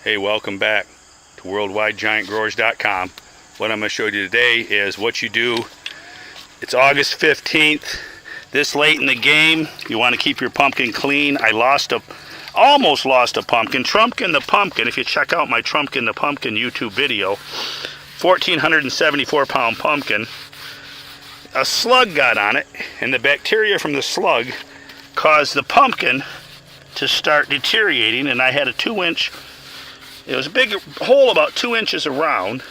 Hey, welcome back to WorldwideGiantGrowers.com. What I'm going to show you today is what you do. It's August 15th. This late in the game, you want to keep your pumpkin clean. I almost lost a pumpkin. Trumpkin the Pumpkin, if you check out my Trumpkin the Pumpkin YouTube video, 1,474 pound pumpkin. A slug got on it, and the bacteria from the slug caused the pumpkin to start deteriorating, and I had a 2-inch, it was a big hole about 2 inches around,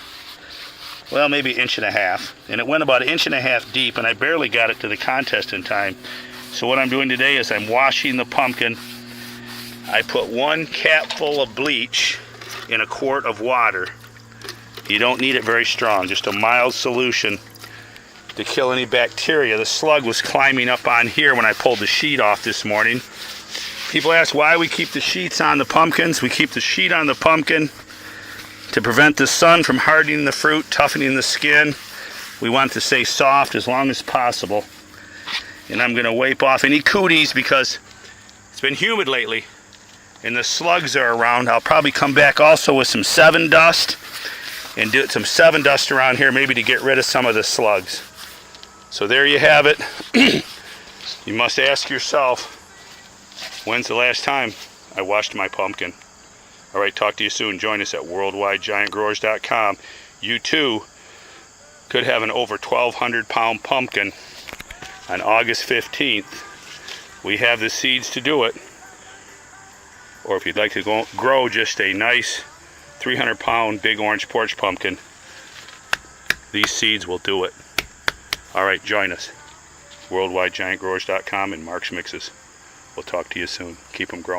well, maybe 1.5 inches, and it went about 1.5 inches deep, and I barely got it to the contest in time. So what I'm doing today is I'm washing the pumpkin. I put 1 capful of bleach in a quart of water. You don't need it very strong, just a mild solution to kill any bacteria. The slug was climbing up on here when I pulled the sheet off this morning. People ask why we keep the sheets on the pumpkins. We keep the sheet on the pumpkin to prevent the sun from hardening the fruit, toughening the skin. We want it to stay soft as long as possible. And I'm going to wipe off any cooties because it's been humid lately and the slugs are around. I'll probably come back also with some Sevin dust and do some Sevin dust around here, maybe to get rid of some of the slugs. So there you have it. You must ask yourself, when's the last time I washed my pumpkin? All right, talk to you soon. Join us at WorldwideGiantGrowers.com. You too could have an over 1,200 pound pumpkin on August 15th. We have the seeds to do it. Or if you'd like to grow just a nice 300 pound big orange porch pumpkin, these seeds will do it. All right, join us. WorldwideGiantGrowers.com and Mark's Mixes. We'll talk to you soon. Keep them growing.